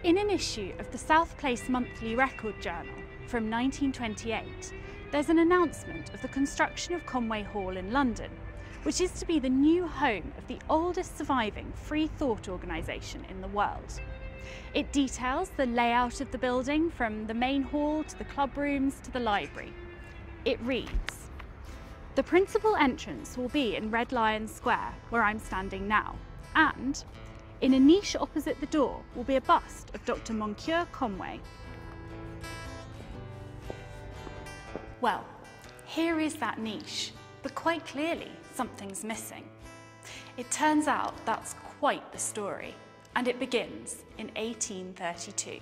In an issue of the South Place Monthly Record Journal from 1928, there's an announcement of the construction of Conway Hall in London, which is to be the new home of the oldest surviving free thought organisation in the world. It details the layout of the building from the main hall to the club rooms to the library. It reads, "The principal entrance will be in Red Lion Square, where I'm standing now, and in a niche opposite the door will be a bust of Dr. Moncure Conway." Well, here is that niche, but quite clearly something's missing. It turns out that's quite the story, and it begins in 1832.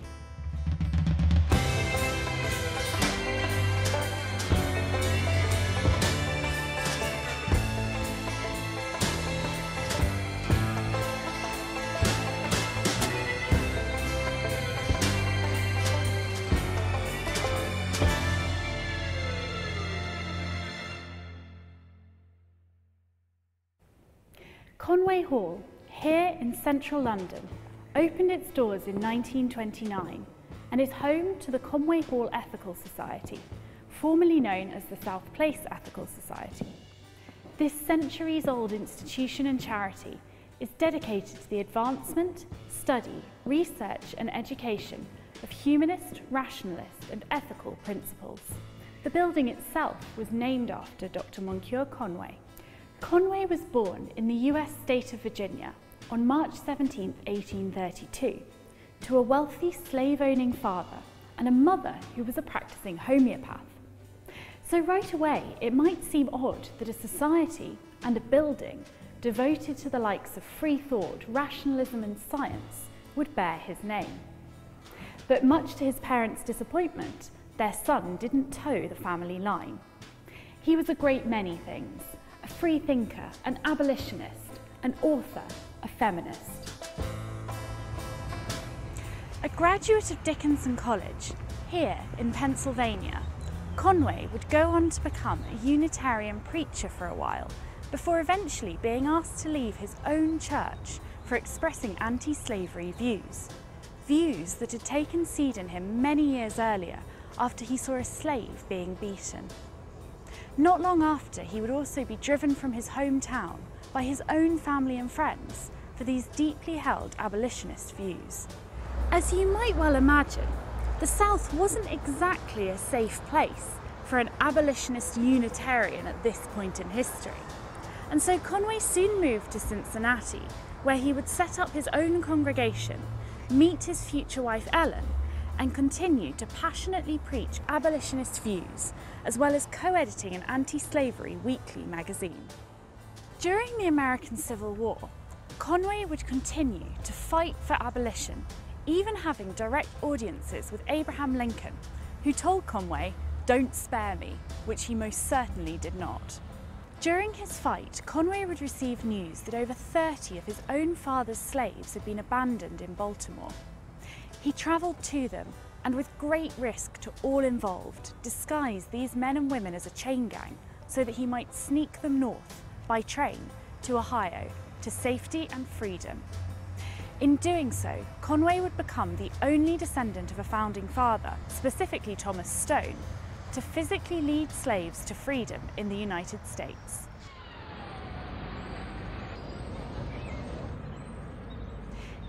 Conway Hall, here in central London, opened its doors in 1929 and is home to the Conway Hall Ethical Society, formerly known as the South Place Ethical Society. This centuries-old institution and charity is dedicated to the advancement, study, research and education of humanist, rationalist and ethical principles. The building itself was named after Dr. Moncure Conway. Conway was born in the US state of Virginia on March 17, 1832, to a wealthy slave-owning father and a mother who was a practicing homeopath. So right away, it might seem odd that a society and a building devoted to the likes of free thought, rationalism and science would bear his name. But much to his parents' disappointment, their son didn't toe the family line. He was a great many things: a free thinker, an abolitionist, an author, a feminist. A graduate of Dickinson College, here in Pennsylvania, Conway would go on to become a Unitarian preacher for a while, before eventually being asked to leave his own church for expressing anti-slavery views. Views that had taken seed in him many years earlier after he saw a slave being beaten. Not long after, he would also be driven from his hometown by his own family and friends for these deeply held abolitionist views. As you might well imagine, the South wasn't exactly a safe place for an abolitionist Unitarian at this point in history. And so Conway soon moved to Cincinnati, where he would set up his own congregation, meet his future wife Ellen, and continue to passionately preach abolitionist views, as well as co-editing an anti-slavery weekly magazine. During the American Civil War, Conway would continue to fight for abolition, even having direct audiences with Abraham Lincoln, who told Conway, "Don't spare me," which he most certainly did not. During his fight, Conway would receive news that over 30 of his own father's slaves had been abandoned in Baltimore. He travelled to them and, with great risk to all involved, disguised these men and women as a chain gang so that he might sneak them north by train to Ohio to safety and freedom. In doing so, Conway would become the only descendant of a founding father, specifically Thomas Stone, to physically lead slaves to freedom in the United States.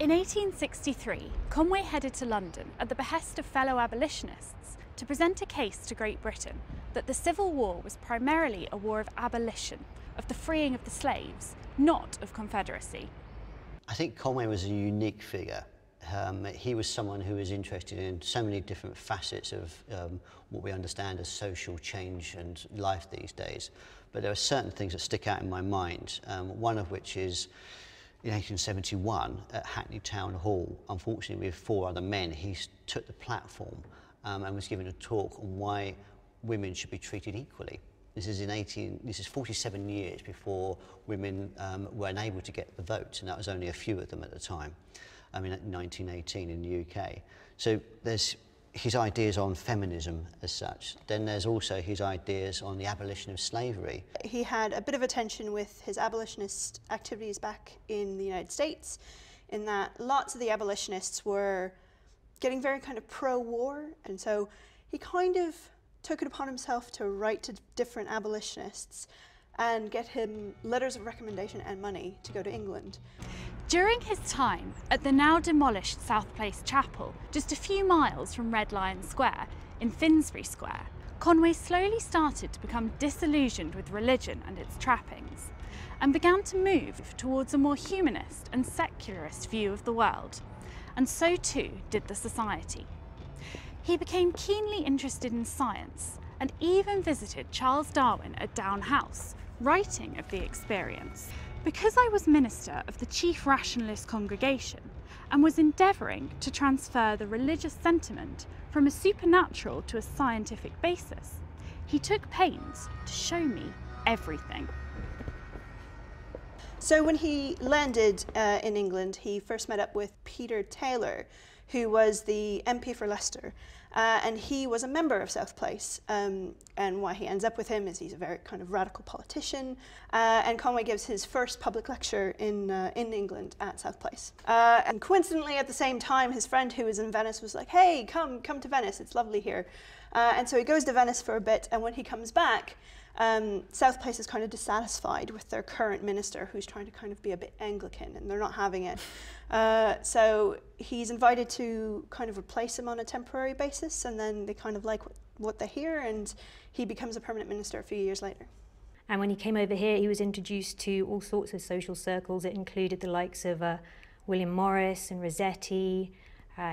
In 1863, Conway headed to London at the behest of fellow abolitionists to present a case to Great Britain that the Civil War was primarily a war of abolition, of the freeing of the slaves, not of Confederacy. I think Conway was a unique figure. He was someone who was interested in so many different facets of what we understand as social change and life these days. But there are certain things that stick out in my mind, one of which is in 1871 at Hackney Town Hall. Unfortunately, with 4 other men, he took the platform and was giving a talk on why women should be treated equally. This is 47 years before women were unable to get the vote, and that was only a few of them at the time. I mean, in 1918 in the UK. So there's his ideas on feminism as such. Then there's also his ideas on the abolition of slavery. He had a bit of a tension with his abolitionist activities back in the United States, in that lots of the abolitionists were getting very kind of pro-war, and so he kind of took it upon himself to write to different abolitionists and get him letters of recommendation and money to go to England. During his time at the now demolished South Place Chapel, just a few miles from Red Lion Square in Finsbury Square, Conway slowly started to become disillusioned with religion and its trappings, and began to move towards a more humanist and secularist view of the world, and so too did the society. He became keenly interested in science and even visited Charles Darwin at Down House, writing of the experience. Because I was minister of the chief rationalist congregation and was endeavouring to transfer the religious sentiment from a supernatural to a scientific basis, he took pains to show me everything. So when he landed in England, he first met up with Peter Taylor, who was the MP for Leicester, and he was a member of South Place. And why he ends up with him is he's a very kind of radical politician, and Conway gives his first public lecture in England at South Place. And coincidentally, at the same time, his friend who was in Venice was like, "Hey, come to Venice, it's lovely here." And so he goes to Venice for a bit, and when he comes back, South Place is kind of dissatisfied with their current minister, who's trying to kind of be a bit Anglican, and they're not having it. So he's invited to kind of replace him on a temporary basis, and then they kind of like what they hear, and he becomes a permanent minister a few years later. And when he came over here, he was introduced to all sorts of social circles. It included the likes of William Morris and Rossetti.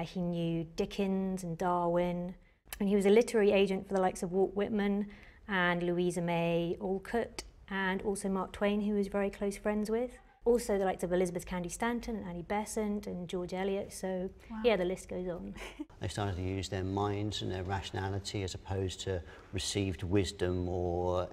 He knew Dickens and Darwin. And he was a literary agent for the likes of Walt Whitman and Louisa May Alcott, and also Mark Twain, who he was very close friends with. Also the likes of Elizabeth Cady Stanton and Annie Besant and George Eliot, so wow. Yeah, the list goes on. They started to use their minds and their rationality as opposed to received wisdom or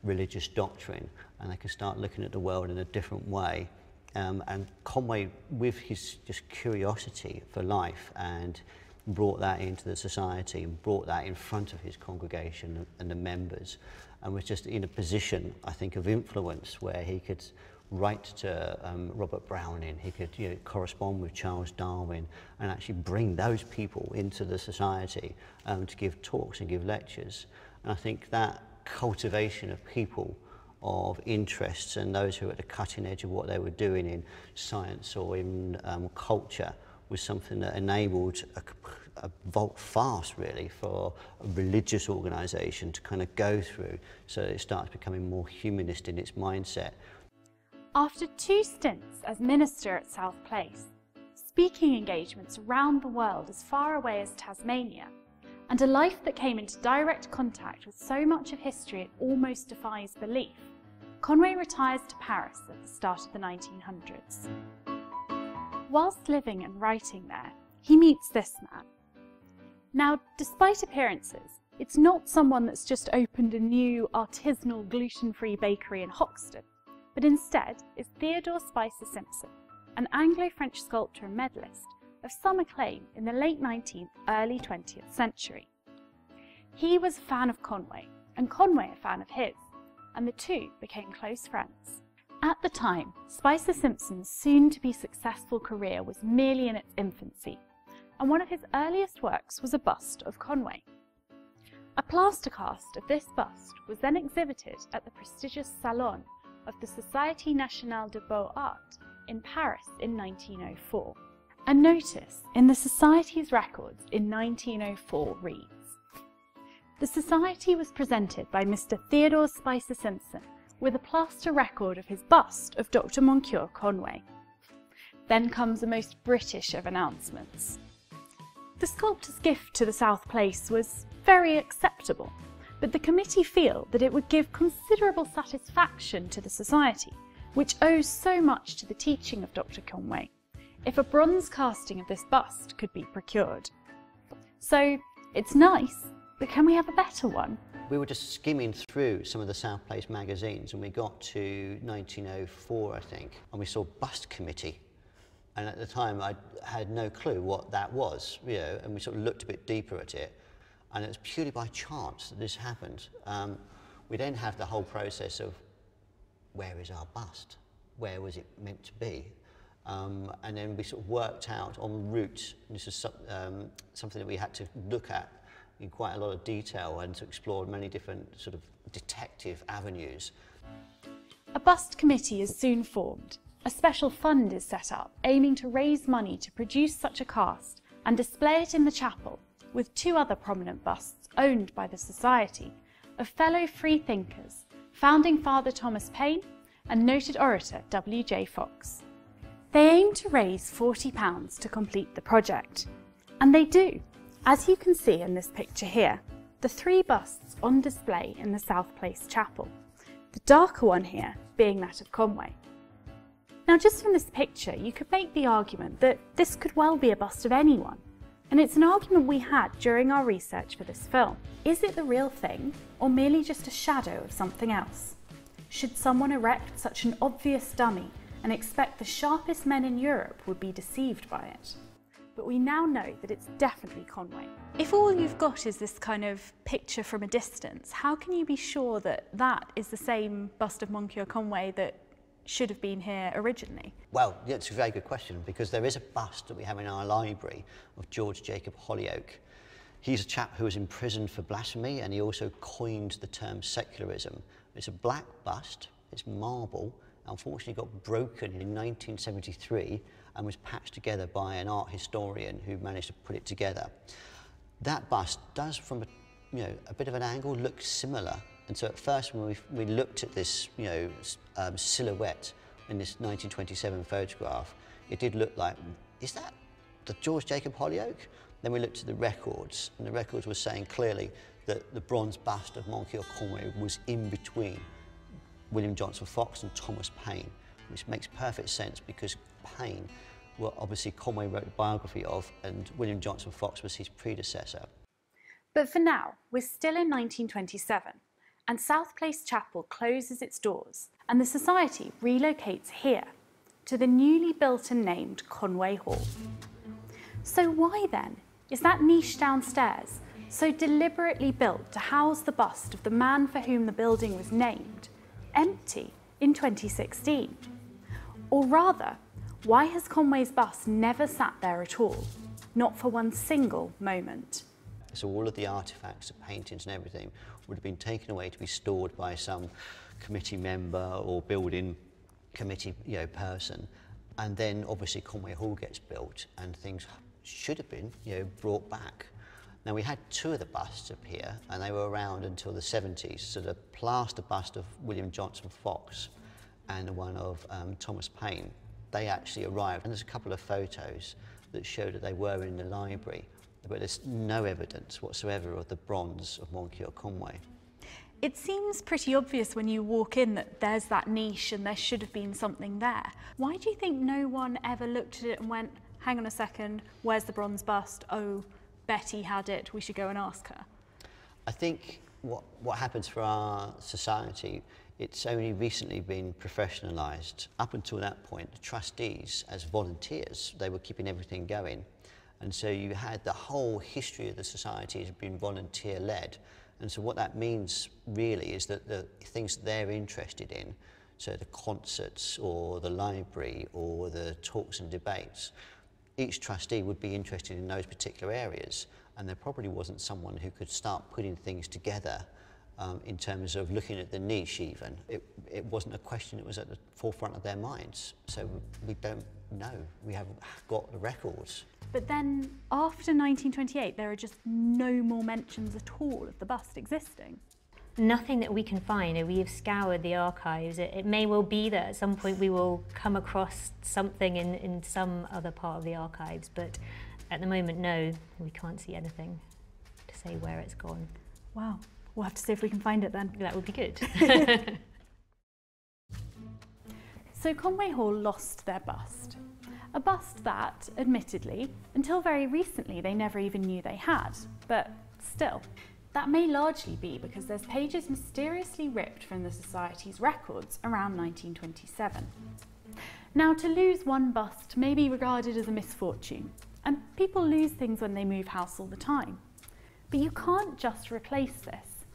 religious doctrine, and they could start looking at the world in a different way. And Conway, with his just curiosity for life, and brought that into the society and brought that in front of his congregation and the members, and was just in a position, I think, of influence where he could write to Robert Browning, he could correspond with Charles Darwin and actually bring those people into the society to give talks and give lectures. And I think that cultivation of people of interests and those who are at the cutting edge of what they were doing in science or in culture was something that enabled a volte face really for a religious organisation to kind of go through, so that it starts becoming more humanist in its mindset. After 2 stints as minister at South Place, speaking engagements around the world as far away as Tasmania, and a life that came into direct contact with so much of history it almost defies belief, Conway retires to Paris at the start of the 1900s. Whilst living and writing there, he meets this man. Now, despite appearances, it's not someone that's just opened a new artisanal gluten-free bakery in Hoxton, but instead is Theodore Spicer Simpson, an Anglo-French sculptor and medalist of some acclaim in the late 19th, early 20th century. He was a fan of Conway, and Conway a fan of his, and the two became close friends. At the time, Spicer Simpson's soon-to-be successful career was merely in its infancy, and one of his earliest works was a bust of Conway. A plaster cast of this bust was then exhibited at the prestigious Salon of the Société Nationale des Beaux-Arts in Paris in 1904. A notice in the Society's records in 1904 reads, "The Society was presented by Mr. Theodore Spicer Simpson with a plaster record of his bust of Dr. Moncure Conway." Then comes the most British of announcements. The sculptor's gift to the South Place was very acceptable, but the committee feel that it would give considerable satisfaction to the Society, which owes so much to the teaching of Dr. Conway, if a bronze casting of this bust could be procured. So, it's nice, but can we have a better one? We were just skimming through some of the South Place magazines, and we got to 1904, I think, and we saw Bust Committee. And at the time, I had no clue what that was, and we sort of looked a bit deeper at it. And it was purely by chance that this happened. We then have the whole process of, where is our bust? Where was it meant to be? And then we sort of worked out en route, this is something that we had to look at in quite a lot of detail and to explore many different sort of detective avenues. A bust committee is soon formed. A special fund is set up aiming to raise money to produce such a cast and display it in the chapel with 2 other prominent busts owned by the Society of fellow freethinkers, founding Father Thomas Paine and noted orator W.J. Fox. They aim to raise £40 to complete the project, and they do, as you can see in this picture here, the 3 busts on display in the South Place Chapel, the darker one here being that of Conway. Now just from this picture you could make the argument that this could well be a bust of anyone, and it's an argument we had during our research for this film. Is it the real thing, or merely just a shadow of something else? Should someone erect such an obvious dummy and expect the sharpest men in Europe would be deceived by it? But we now know that it's definitely Conway. If all you've got is this kind of picture from a distance, how can you be sure that that is the same bust of Moncure Conway that should have been here originally? Well, yeah, it's a very good question, because there is a bust that we have in our library of George Jacob Holyoake. He's a chap who was imprisoned for blasphemy, and he also coined the term secularism. It's a black bust, it's marble, unfortunately got broken in 1973 and was patched together by an art historian who managed to put it together. That bust does, from a bit of an angle, look similar. And so at first when we looked at this silhouette in this 1927 photograph, it did look like, is that the George Jacob Holyoake? Then we looked at the records, and the records were saying clearly that the bronze bust of Moncure Conway was in between William Johnson Fox and Thomas Paine, which makes perfect sense because Paine, well, obviously Conway wrote a biography of, and William Johnson Fox was his predecessor. But for now, we're still in 1927, and South Place Chapel closes its doors, and the Society relocates here, to the newly built and named Conway Hall. So why then is that niche downstairs so deliberately built to house the bust of the man for whom the building was named empty in 2016? Or rather, why has Conway's bust never sat there at all? Not for one single moment. So all of the artefacts, the paintings and everything would have been taken away to be stored by some committee member or building committee person. And then obviously Conway Hall gets built and things should have been brought back. Now we had 2 of the busts up here and they were around until the 70s. So the plaster bust of William Johnson Fox and the one of Thomas Paine, they actually arrived. And there's a couple of photos that show that they were in the library, but there's no evidence whatsoever of the bronze of Moncure Conway. It seems pretty obvious when you walk in that there's that niche and there should have been something there. Why do you think no one ever looked at it and went, hang on a second, where's the bronze bust? Oh, Betty had it, we should go and ask her. I think what happens for our society, it's only recently been professionalised. Up until that point, the trustees, as volunteers, they were keeping everything going. And so you had the whole history of the society has been volunteer-led. And so what that means really is that the things they're interested in, so the concerts or the library or the talks and debates, each trustee would be interested in those particular areas, and there probably wasn't someone who could start putting things together in terms of looking at the niche even. It wasn't a question that was at the forefront of their minds, so we don't know. We haven't got the records. But then after 1928 there are just no more mentions at all of the bust existing. Nothing that we can find. We have scoured the archives. It may well be that at some point we will come across something in some other part of the archives, but at the moment, no, we can't see anything to say where it's gone. Wow, we'll have to see if we can find it then. That would be good. So Conway Hall lost their bust. A bust that, admittedly, until very recently they never even knew they had, but still. That may largely be because there's pages mysteriously ripped from the Society's records around 1927. Now, to lose one bust may be regarded as a misfortune, and people lose things when they move house all the time. But you can't just replace this.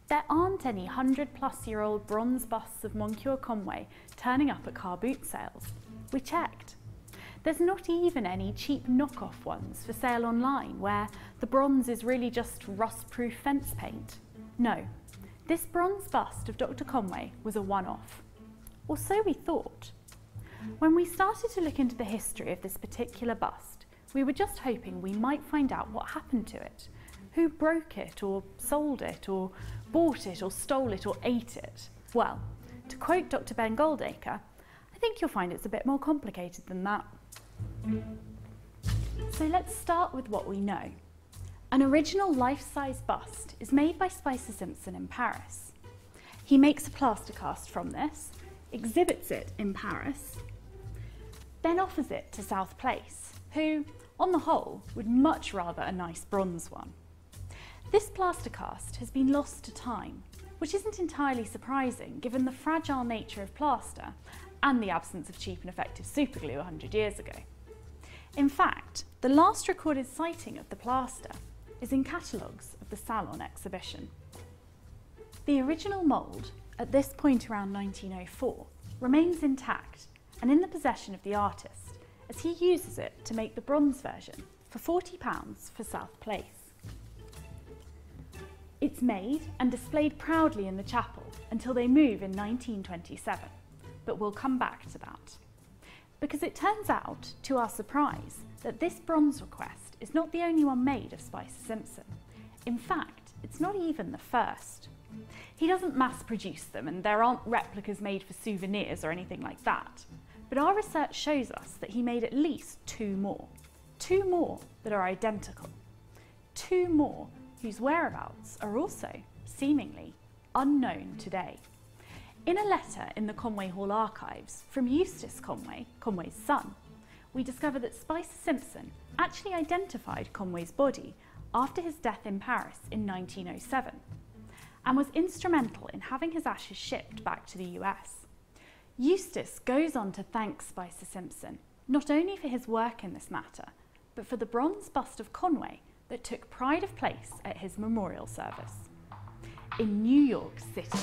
There aren't any 100-plus-year-old bronze busts of Moncure Conway turning up at car boot sales. We checked. There's not even any cheap knockoff ones for sale online where the bronze is really just rust-proof fence paint. No, this bronze bust of Dr. Conway was a one-off. Or so we thought. When we started to look into the history of this particular bust, we were just hoping we might find out what happened to it, who broke it or sold it or bought it or stole it or ate it. Well, to quote Dr. Ben Goldacre, I think you'll find it's a bit more complicated than that. So let's start with what we know. An original life-size bust is made by Spicer Simpson in Paris. He makes a plaster cast from this, exhibits it in Paris, then offers it to South Place, who, on the whole, would much rather a nice bronze one. This plaster cast has been lost to time, which isn't entirely surprising given the fragile nature of plaster and the absence of cheap and effective superglue 100 years ago. In fact, the last recorded sighting of the plaster is in catalogues of the Salon exhibition. The original mould, at this point around 1904, remains intact and in the possession of the artist, as he uses it to make the bronze version for £40 for South Place. It's made and displayed proudly in the chapel until they move in 1927, but we'll come back to that. Because it turns out, to our surprise, that this bronze request is not the only one made of Spicer Simpson. In fact, it's not even the first. He doesn't mass produce them and there aren't replicas made for souvenirs or anything like that. But our research shows us that he made at least two more that are identical. Two more whose whereabouts are also, seemingly, unknown today. In a letter in the Conway Hall archives from Eustace Conway, Conway's son, we discover that Spicer Simpson actually identified Conway's body after his death in Paris in 1907 and was instrumental in having his ashes shipped back to the US. Eustace goes on to thank Spicer Simpson not only for his work in this matter, but for the bronze bust of Conway that took pride of place at his memorial service in New York City.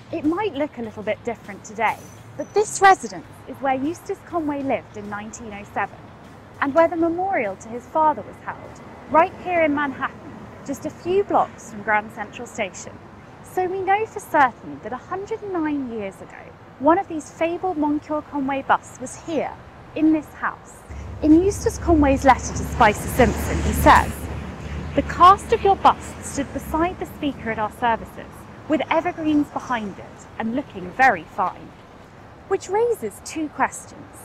It might look a little bit different today, but this residence is where Eustace Conway lived in 1907 and where the memorial to his father was held, right here in Manhattan, just a few blocks from Grand Central Station. So we know for certain that 109 years ago, one of these fabled Moncure Conway busts was here, in this house. In Eustace Conway's letter to Spicer Simpson, he says, "The cast of your bust stood beside the speaker at our services, with evergreens behind it and looking very fine." Which raises two questions.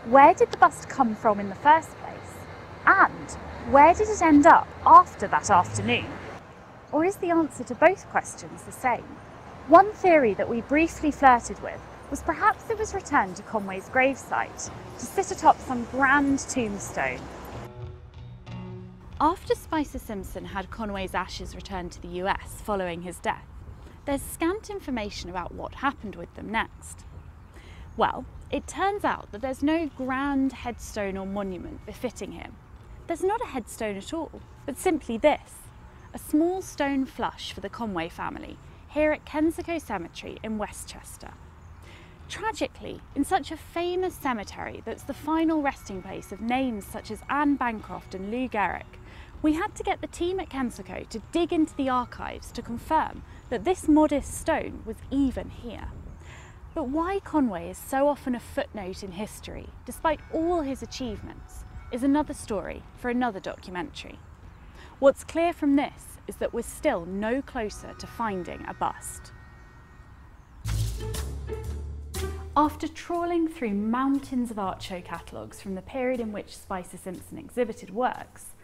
Where did the bust come from in the first place? And where did it end up after that afternoon? Or is the answer to both questions the same? One theory that we briefly flirted with was perhaps it was returned to Conway's gravesite to sit atop some grand tombstone. After Spicer Simpson had Conway's ashes returned to the US following his death, there's scant information about what happened with them next. Well, it turns out that there's no grand headstone or monument befitting him. There's not a headstone at all, but simply this, a small stone flush for the Conway family here at Kensico Cemetery in Westchester. Tragically, in such a famous cemetery that's the final resting place of names such as Anne Bancroft and Lou Gehrig, we had to get the team at Kensico to dig into the archives to confirm that this modest stone was even here. But why Conway is so often a footnote in history, despite all his achievements, is another story for another documentary. What's clear from this is that we're still no closer to finding a bust. After trawling through mountains of art show catalogues from the period in which Spicer Simpson exhibited works,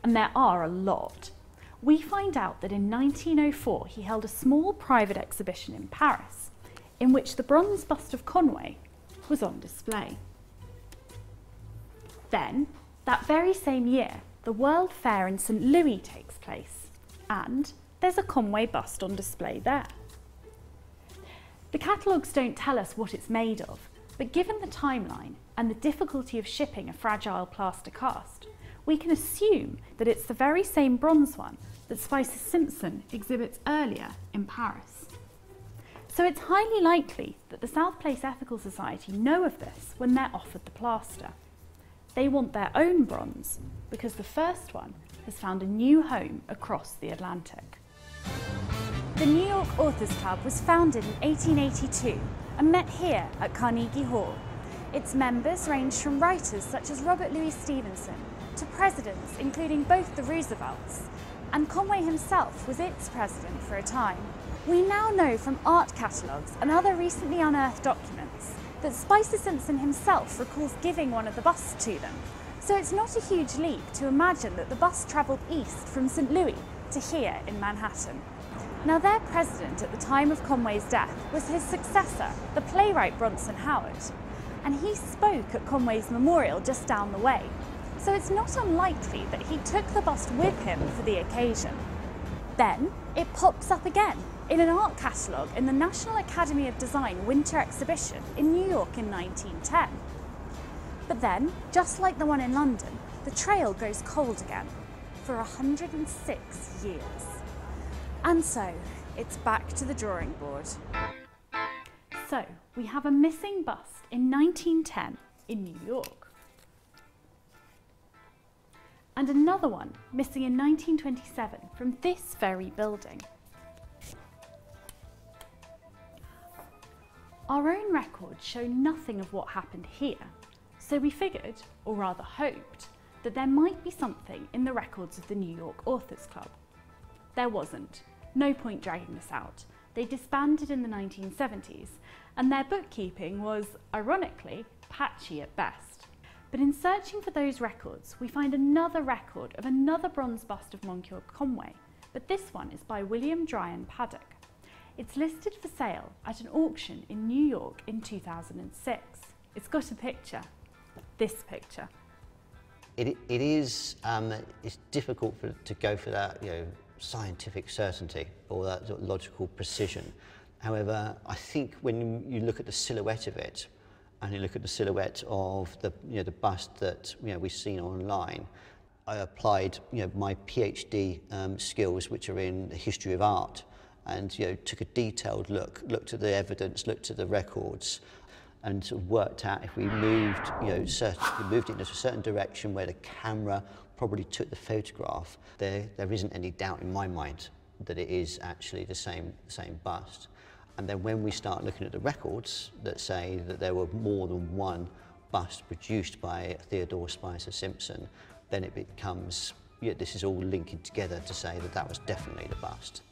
and there are a lot, we find out that in 1904 he held a small private exhibition in Paris in which the bronze bust of Conway was on display. Then, that very same year, the World Fair in St. Louis takes place, and there's a Conway bust on display there. The catalogues don't tell us what it's made of, but given the timeline and the difficulty of shipping a fragile plaster cast, we can assume that it's the very same bronze one that Spicer Simpson exhibits earlier in Paris. So it's highly likely that the South Place Ethical Society know of this when they're offered the plaster. They want their own bronze because the first one has found a new home across the Atlantic. The New York Authors Club was founded in 1882 and met here at Carnegie Hall. Its members range from writers such as Robert Louis Stevenson to presidents including both the Roosevelts, and Conway himself was its president for a time. We now know from art catalogues and other recently unearthed documents that Spicer Simpson himself recalls giving one of the busts to them. So it's not a huge leap to imagine that the bust travelled east from St. Louis to here in Manhattan. Now their president at the time of Conway's death was his successor, the playwright Bronson Howard, and he spoke at Conway's memorial just down the way. So it's not unlikely that he took the bust with him for the occasion. Then it pops up again in an art catalogue in the National Academy of Design Winter Exhibition in New York in 1910. But then, just like the one in London, the trail goes cold again for 106 years. And so, it's back to the drawing board. So, we have a missing bust in 1910 in New York. And another one missing in 1927 from this very building. Our own records show nothing of what happened here, so we figured, or rather hoped, that there might be something in the records of the New York Authors Club. There wasn't. No point dragging this out. They disbanded in the 1970s, and their bookkeeping was, ironically, patchy at best. But in searching for those records, we find another record of another bronze bust of Moncure Conway, but this one is by William Dryan Paddock. It's listed for sale at an auction in New York in 2006. It's got a picture, this picture. It is it's difficult to go for that, scientific certainty or that sort of logical precision. However, I think when you look at the silhouette of it, and you look at the silhouette of the the bust that we've seen online, I applied my PhD skills, which are in the history of art, and took a detailed looked at the evidence, looked at the records, and sort of worked out if we moved moved it into a certain direction where the camera probably took the photograph, there isn't any doubt in my mind that it is actually the same bust. And then when we start looking at the records that say that there were more than one bust produced by Theodore Spicer Simpson, then it becomes, this is all linking together to say that that was definitely the bust.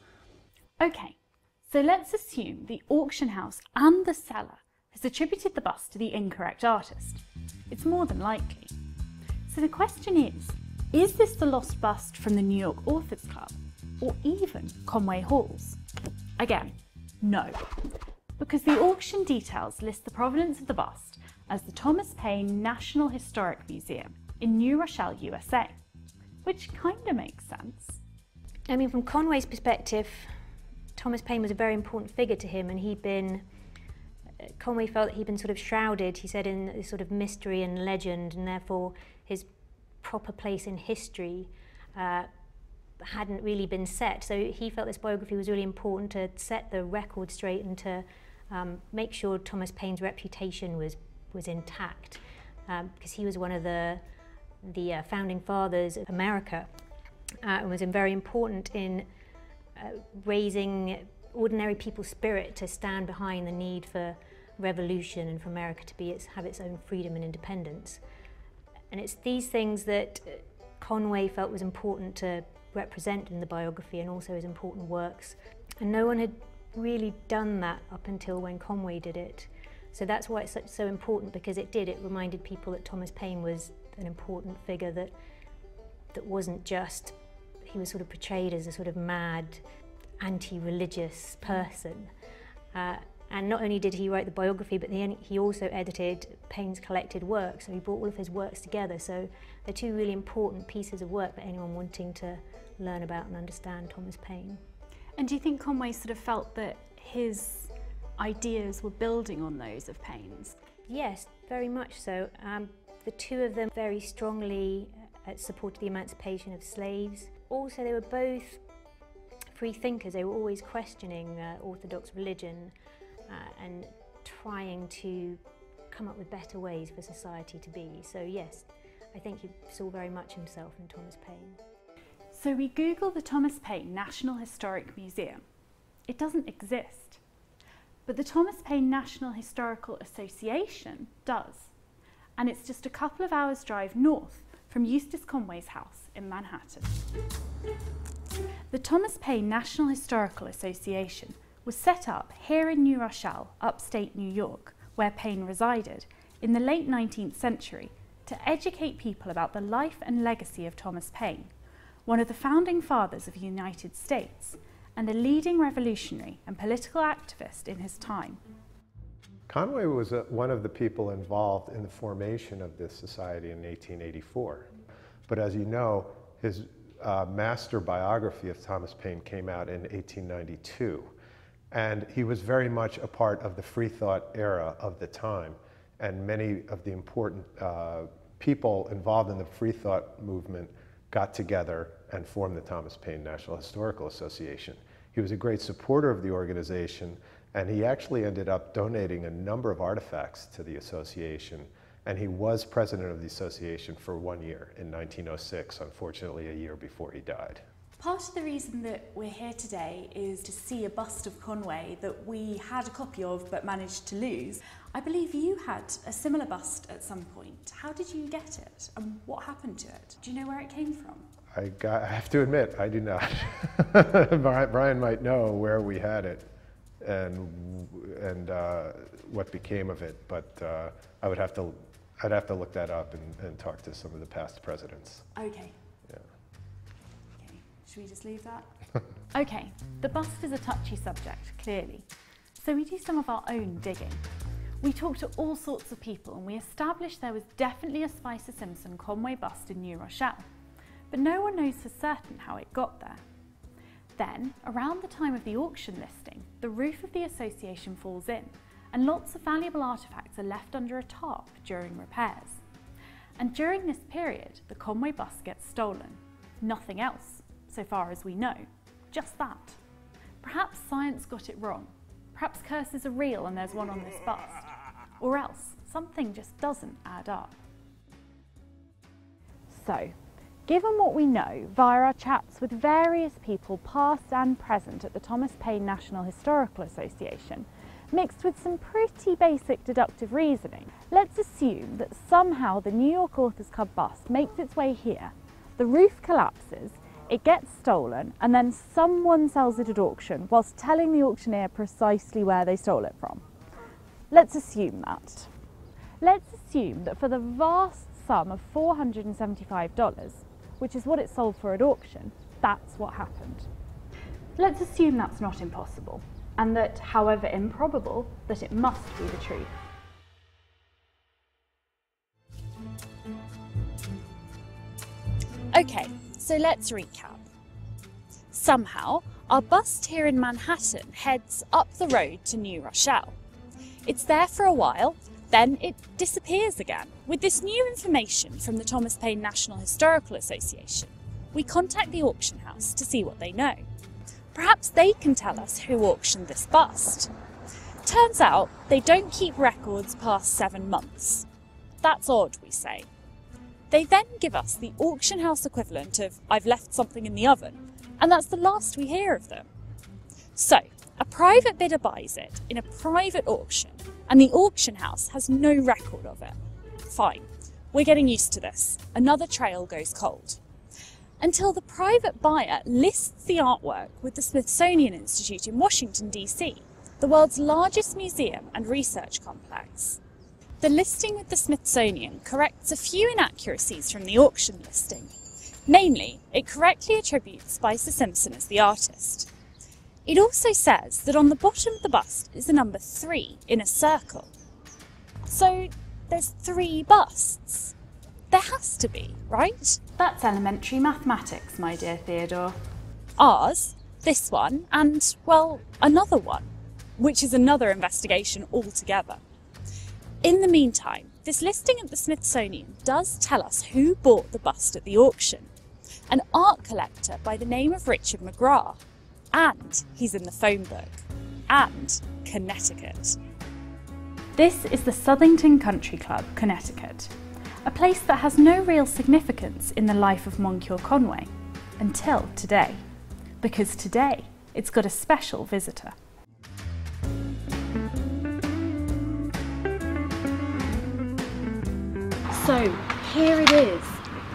Okay, so let's assume the auction house and the seller has attributed the bust to the incorrect artist. It's more than likely. So the question is this the lost bust from the New York Authors Club, or even Conway Halls? Again, no, because the auction details list the provenance of the bust as the Thomas Paine National Historic Museum in New Rochelle, USA, which kind of makes sense. I mean, from Conway's perspective, Thomas Paine was a very important figure to him, and Conway felt that he'd been sort of shrouded, he said, in this sort of mystery and legend, and therefore his proper place in history hadn't really been set. So he felt this biography was really important to set the record straight and to make sure Thomas Paine's reputation was intact, because he was one of the founding fathers of America, and was very important in raising ordinary people's spirit to stand behind the need for revolution and for America to have its own freedom and independence. And it's these things that Conway felt was important to represent in the biography, and also his important works. And no one had really done that up until when Conway did it. So that's why it's so important, because it reminded people that Thomas Paine was an important figure, that wasn't just, he was sort of portrayed as a sort of mad, anti-religious person. And not only did he write the biography, but he also edited Paine's collected works, so he brought all of his works together. So they're two really important pieces of work for anyone wanting to learn about and understand Thomas Paine. And do you think Conway sort of felt that his ideas were building on those of Paine's? Yes, very much so. The two of them very strongly supported the emancipation of slaves. Also, they were both free thinkers. They were always questioning orthodox religion and trying to come up with better ways for society to be. So yes, I think he saw very much himself in Thomas Paine. So we Google the Thomas Paine National Historic Museum. It doesn't exist. But the Thomas Paine National Historical Association does. And it's just a couple of hours' drive north from Eustace Conway's house in Manhattan. The Thomas Paine National Historical Association was set up here in New Rochelle, upstate New York, where Paine resided, in the late 19th century to educate people about the life and legacy of Thomas Paine, one of the founding fathers of the United States and a leading revolutionary and political activist in his time. Conway was one of the people involved in the formation of this society in 1884. But as you know, his master biography of Thomas Paine came out in 1892. And he was very much a part of the free thought era of the time. And many of the important people involved in the free thought movement got together and formed the Thomas Paine National Historical Association. He was a great supporter of the organization, and he actually ended up donating a number of artifacts to the association. And he was president of the association for 1 year in 1906, unfortunately a year before he died. Part of the reason that we're here today is to see a bust of Conway that we had a copy of but managed to lose. I believe you had a similar bust at some point. How did you get it and what happened to it? Do you know where it came from? I have to admit, I do not. Brian might know where we had it and what became of it, but I'd have to look that up and talk to some of the past presidents. Okay. Yeah. Okay, should we just leave that? Okay, the bust is a touchy subject, clearly. So we do some of our own digging. We talked to all sorts of people and we established there was definitely a Spicer Simpson Conway bust in New Rochelle, but no one knows for certain how it got there. Then, around the time of the auction listing, the roof of the association falls in and lots of valuable artefacts are left under a tarp during repairs. And during this period, the Conway bust gets stolen. Nothing else, so far as we know, just that. Perhaps science got it wrong. Perhaps curses are real and there's one on this bust. Or else, something just doesn't add up. So, given what we know via our chats with various people past and present at the Thomas Paine National Historical Association, mixed with some pretty basic deductive reasoning, let's assume that somehow the New York Authors Club bust makes its way here, the roof collapses, it gets stolen, and then someone sells it at auction whilst telling the auctioneer precisely where they stole it from. Let's assume that. Let's assume that for the vast sum of $475, which is what it sold for at auction, that's what happened. Let's assume that's not impossible, and that, however improbable, that it must be the truth. Okay, so let's recap. Somehow, our bust here in Manhattan heads up the road to New Rochelle. It's there for a while, then it disappears again. With this new information from the Thomas Paine National Historical Association, we contact the auction house to see what they know. Perhaps they can tell us who auctioned this bust. Turns out they don't keep records past 7 months. That's odd, we say. They then give us the auction house equivalent of "I've left something in the oven," and that's the last we hear of them. So, a private bidder buys it in a private auction, and the auction house has no record of it. Fine, we're getting used to this. Another trail goes cold. Until the private buyer lists the artwork with the Smithsonian Institute in Washington, D.C., the world's largest museum and research complex. The listing with the Smithsonian corrects a few inaccuracies from the auction listing. Namely, it correctly attributes Spicer Simpson as the artist. It also says that on the bottom of the bust is the number 3 in a circle. So there's 3 busts. There has to be, right? That's elementary mathematics, my dear Theodore. Ours, this one, and, well, another one, which is another investigation altogether. In the meantime, this listing at the Smithsonian does tell us who bought the bust at the auction. An art collector by the name of Richard McGrath. And he's in the phone book. And Connecticut. This is the Southington Country Club, Connecticut, a place that has no real significance in the life of Moncure Conway until today, because today it's got a special visitor. So here it is,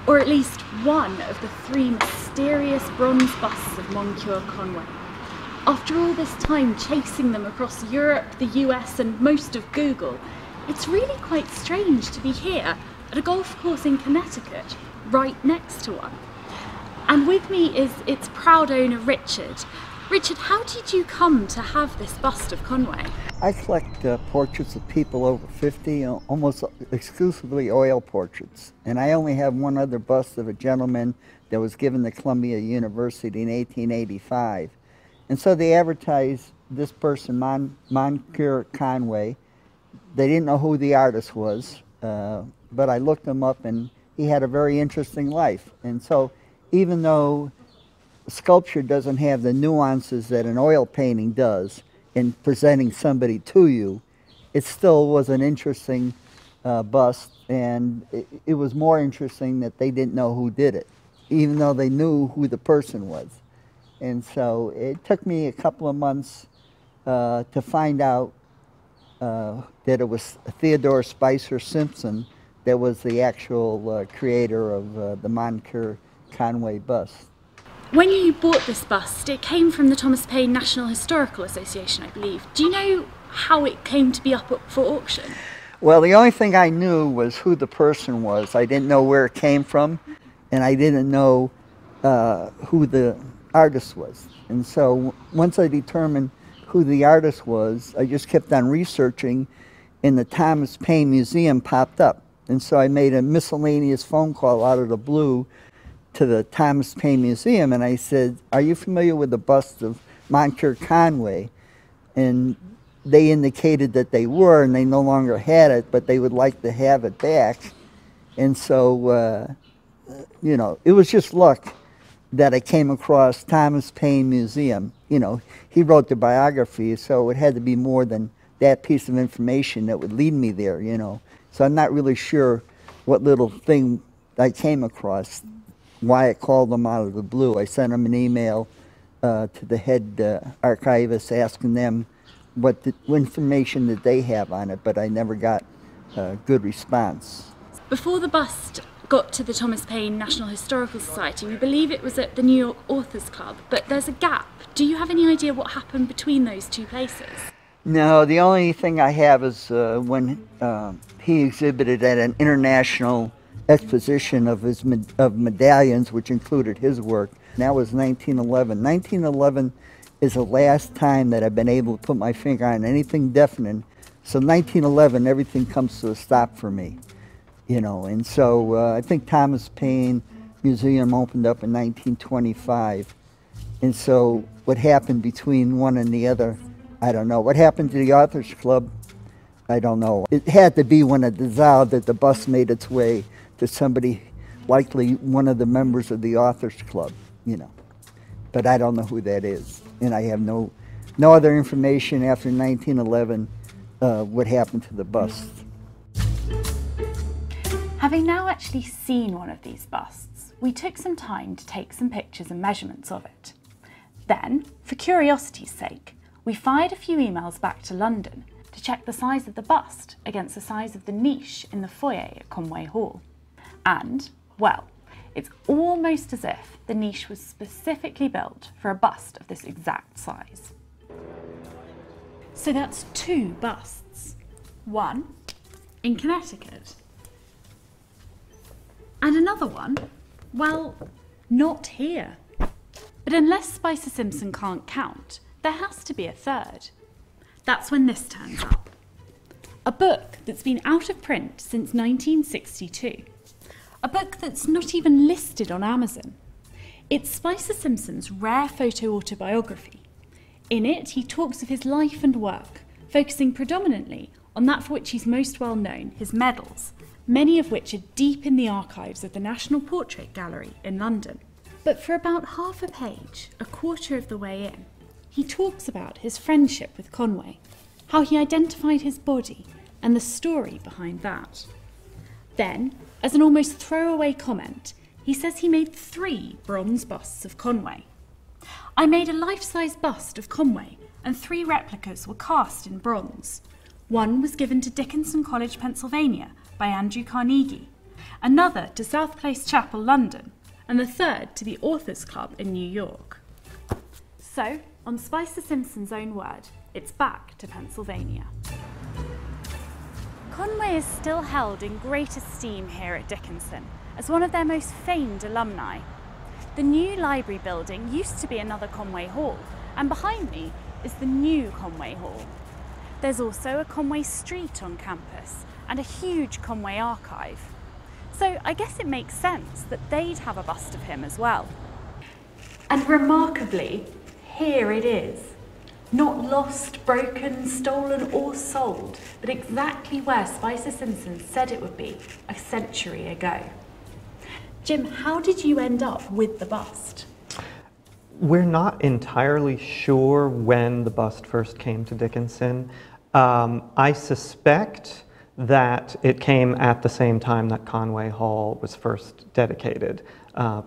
or at least one of the 3 mysterious bronze busts of Moncure Conway. After all this time chasing them across Europe, the US and most of Google, it's really quite strange to be here at a golf course in Connecticut, right next to one. And with me is its proud owner, Richard. Richard, how did you come to have this bust of Conway? I collect portraits of people over 50, almost exclusively oil portraits. And I only have one other bust of a gentleman that was given to Columbia University in 1885. And so they advertised this person, Moncure Conway. They didn't know who the artist was, but I looked him up and he had a very interesting life. And so even though sculpture doesn't have the nuances that an oil painting does in presenting somebody to you, it still was an interesting bust, and it was more interesting that they didn't know who did it, even though they knew who the person was. And so it took me a couple of months to find out that it was Theodore Spicer Simpson that was the actual creator of the Moncure Conway bust. When you bought this bust, it came from the Thomas Paine National Historical Association, I believe. Do you know how it came to be up for auction? Well, the only thing I knew was who the person was. I didn't know where it came from, and I didn't know who the artist was. And so once I determined who the artist was, I just kept on researching, and the Thomas Paine Museum popped up. And so I made a miscellaneous phone call out of the blue to the Thomas Paine Museum, and I said, "Are you familiar with the bust of Moncure Conway?" And they indicated that they were, and they no longer had it, but they would like to have it back. And so, you know, it was just luck that I came across Thomas Paine Museum. You know, he wrote the biography, so it had to be more than that piece of information that would lead me there, you know. So I'm not really sure what little thing I came across, why I called them out of the blue. I sent them an email to the head archivist asking them what information that they have on it, but I never got a good response. Before the bust got to the Thomas Paine National Historical Society, we believe it was at the New York Authors Club, but there's a gap. Do you have any idea what happened between those two places? No, the only thing I have is when he exhibited at an international exposition of his medallions, which included his work. And that was 1911. 1911 is the last time that I've been able to put my finger on anything definite. So 1911, everything comes to a stop for me, you know. And so I think Thomas Paine Museum opened up in 1925. And so what happened between one and the other, I don't know. What happened to the Authors Club, I don't know. It had to be when it dissolved that the bus made its way to somebody, likely one of the members of the Authors Club, you know. But I don't know who that is. And I have no other information after 1911 what happened to the bust. Having now actually seen one of these busts, we took some time to take some pictures and measurements of it. Then, for curiosity's sake, we fired a few emails back to London to check the size of the bust against the size of the niche in the foyer at Conway Hall. And, well, it's almost as if the niche was specifically built for a bust of this exact size. So that's 2 busts. One in Connecticut. And another one, well, not here. But unless Spicer Simpson can't count, there has to be a third. That's when this turns up. A book that's been out of print since 1962. A book that's not even listed on Amazon. It's Spicer Simpson's rare photo autobiography. In it, he talks of his life and work, focusing predominantly on that for which he's most well known, his medals, many of which are deep in the archives of the National Portrait Gallery in London. But for about half a page, a quarter of the way in, he talks about his friendship with Conway, how he identified his body, and the story behind that. Then, as an almost throwaway comment, he says he made 3 bronze busts of Conway. I made a life-size bust of Conway, and 3 replicas were cast in bronze. One was given to Dickinson College, Pennsylvania, by Andrew Carnegie, another to South Place Chapel, London, and the third to the Authors Club in New York. So, on Spicer Simpson's own word, it's back to Pennsylvania. Conway is still held in great esteem here at Dickinson as one of their most famed alumni. The new library building used to be another Conway Hall, and behind me is the new Conway Hall. There's also a Conway Street on campus and a huge Conway archive. So I guess it makes sense that they'd have a bust of him as well. And remarkably, here it is. Not lost, broken, stolen or sold, but exactly where Spicer Simpson said it would be a century ago. Jim, how did you end up with the bust? We're not entirely sure when the bust first came to Dickinson. I suspect that it came at the same time that Conway Hall was first dedicated,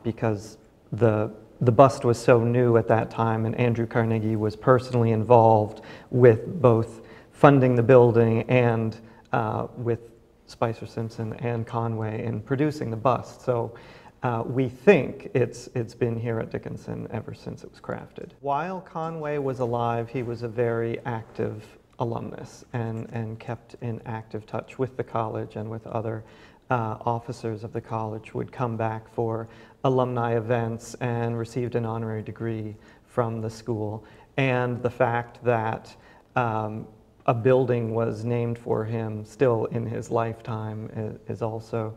because the bust was so new at that time, and Andrew Carnegie was personally involved with both funding the building and with Spicer Simpson and Conway in producing the bust. So we think it's been here at Dickinson ever since it was crafted. While Conway was alive, he was a very active alumnus and kept in active touch with the college and with other officers of the college, would come back for alumni events and received an honorary degree from the school. And the fact that a building was named for him still in his lifetime is also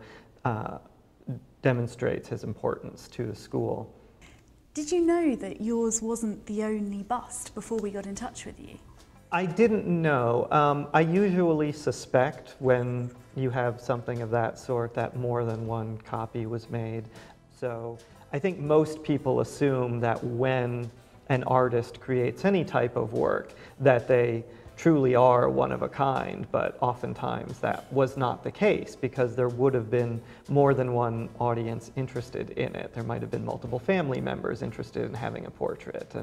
demonstrates his importance to the school. Did you know that yours wasn't the only bust before we got in touch with you? I didn't know. I usually suspect when you have something of that sort that more than one copy was made. So I think most people assume that when an artist creates any type of work that they truly are one of a kind, but oftentimes that was not the case because there would have been more than one audience interested in it. There might have been multiple family members interested in having a portrait,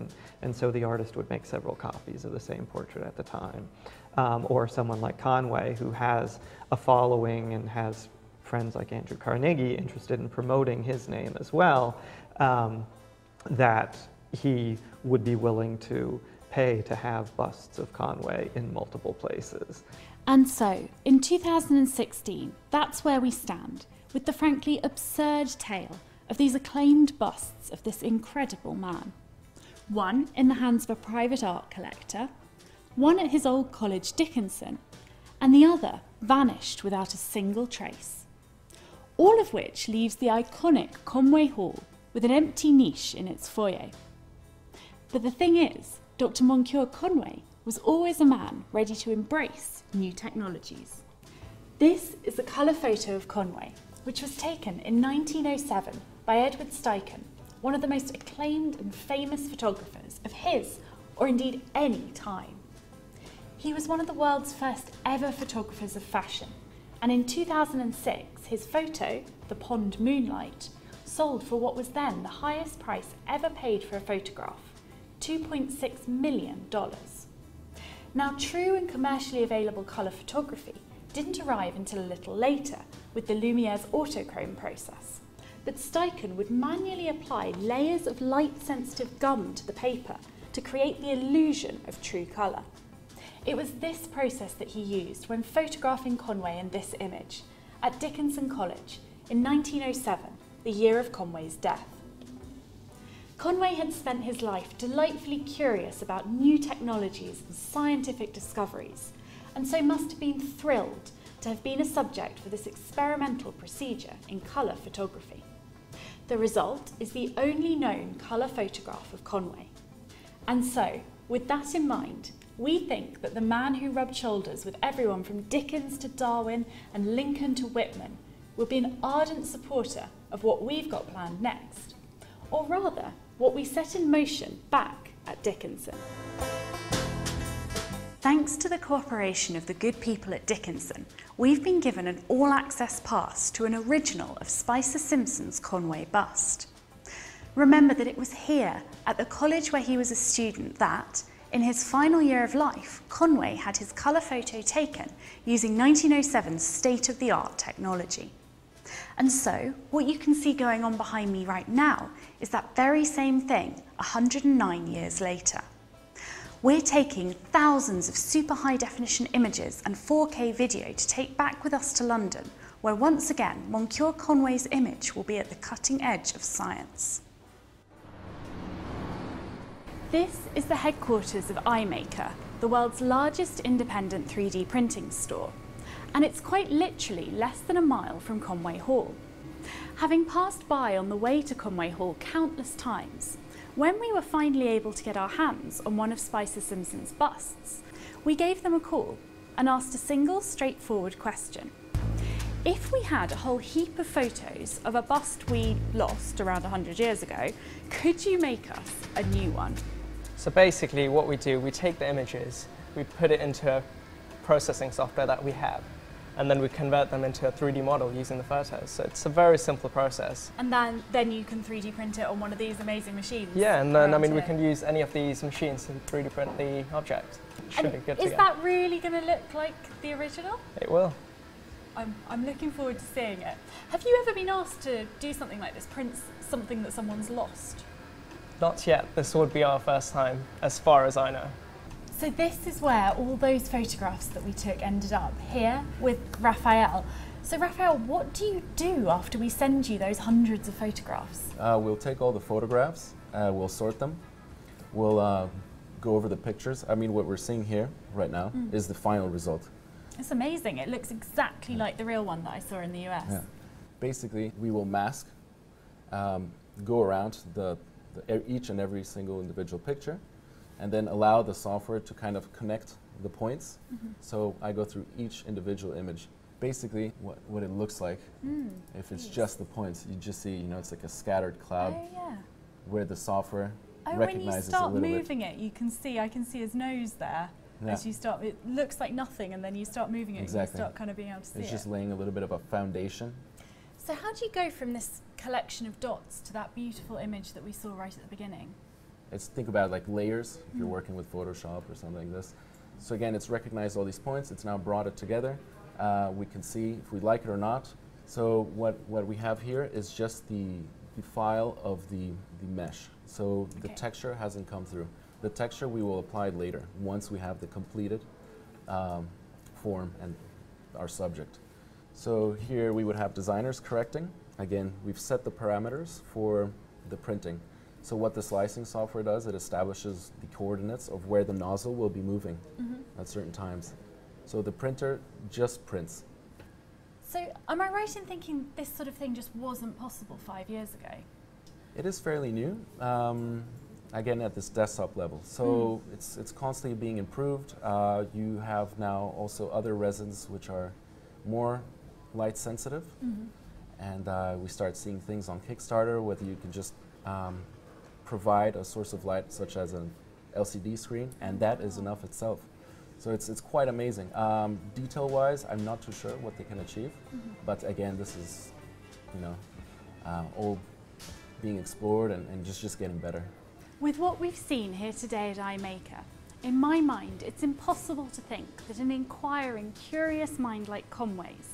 and so the artist would make several copies of the same portrait at the time. Or someone like Conway, who has a following and has friends like Andrew Carnegie interested in promoting his name as well, that he would be willing to pay to have busts of Conway in multiple places. And so, in 2016, that's where we stand, with the frankly absurd tale of these acclaimed busts of this incredible man. One in the hands of a private art collector, one at his old college Dickinson, and the other vanished without a single trace. All of which leaves the iconic Conway Hall with an empty niche in its foyer. But the thing is, Dr. Moncure Conway was always a man ready to embrace new technologies. This is a colour photo of Conway, which was taken in 1907 by Edward Steichen, one of the most acclaimed and famous photographers of his, or indeed any time. He was one of the world's first ever photographers of fashion, and in 2006 his photo, The Pond Moonlight, sold for what was then the highest price ever paid for a photograph, $2.6 million. Now, true and commercially available colour photography didn't arrive until a little later with the Lumiere's autochrome process, but Steichen would manually apply layers of light-sensitive gum to the paper to create the illusion of true colour. It was this process that he used when photographing Conway in this image at Dickinson College in 1907, the year of Conway's death. Conway had spent his life delightfully curious about new technologies and scientific discoveries, and so must have been thrilled to have been a subject for this experimental procedure in colour photography. The result is the only known colour photograph of Conway. And so, with that in mind, we think that the man who rubbed shoulders with everyone from Dickens to Darwin and Lincoln to Whitman would be an ardent supporter of what we've got planned next. or rather, what we set in motion back at Dickinson. Thanks to the cooperation of the good people at Dickinson, we've been given an all-access pass to an original of Spicer Simpson's Conway bust. Remember that it was here, at the college where he was a student, that, in his final year of life, Conway had his colour photo taken using 1907's state-of-the-art technology. And so, what you can see going on behind me right now is that very same thing 109 years later. We're taking thousands of super high definition images and 4K video to take back with us to London, where once again Moncure Conway's image will be at the cutting edge of science. This is the headquarters of iMaker, the world's largest independent 3D printing store, and it's quite literally less than a mile from Conway Hall. Having passed by on the way to Conway Hall countless times, when we were finally able to get our hands on one of Spicer Simpson's busts, we gave them a call and asked a single straightforward question. If we had a whole heap of photos of a bust we lost around 100 years ago, could you make us a new one? So basically what we do, we take the images, we put it into a processing software that we have, and then we convert them into a 3D model using the photos. So it's a very simple process. And then you can 3D print it on one of these amazing machines? Yeah, and then we can use any of these machines to 3D print the object. Is that really going to look like the original? It will. I'm looking forward to seeing it. Have you ever been asked to do something like this, print something that someone's lost? Not yet. This would be our first time, as far as I know. So this is where all those photographs that we took ended up, here with Raphael. So Raphael, what do you do after we send you those hundreds of photographs? We'll take all the photographs, we'll sort them, we'll go over the pictures. I mean, what we're seeing here right now is the final result. It's amazing. It looks exactly like the real one that I saw in the US. Yeah. Basically, we will mask, go around each and every single individual picture, and then allow the software to kind of connect the points. So I go through each individual image. Basically, what it looks like, if it's just the points, you just see, it's like a scattered cloud where the software recognizes a little bit. When you start moving it, I can see his nose there. Yeah. As you start, it looks like nothing, and then you start moving it, exactly. And you start kind of being able to see it. It's just laying a little bit of a foundation. So how do you go from this collection of dots to that beautiful image that we saw right at the beginning? Think about it like layers, if you're working with Photoshop or something like this. So again, it's recognized all these points, it's now brought it together. We can see if we like it or not. So what we have here is just the file of the mesh. So the texture hasn't come through. The texture we will apply later, once we have the completed form and our subject. So here we would have designers correcting. Again, we've set the parameters for the printing. So what the slicing software does, it establishes the coordinates of where the nozzle will be moving at certain times. So the printer just prints. So am I right in thinking this sort of thing just wasn't possible 5 years ago? It is fairly new, again at this desktop level. So it's constantly being improved. You have now also other resins which are more light sensitive. And we start seeing things on Kickstarter, whether you can just provide a source of light such as an LCD screen, and that is enough itself. So it's quite amazing. Detail-wise, I'm not too sure what they can achieve, but again, this is, all being explored and just getting better. With what we've seen here today at iMaker, in my mind, it's impossible to think that an inquiring, curious mind like Conway's,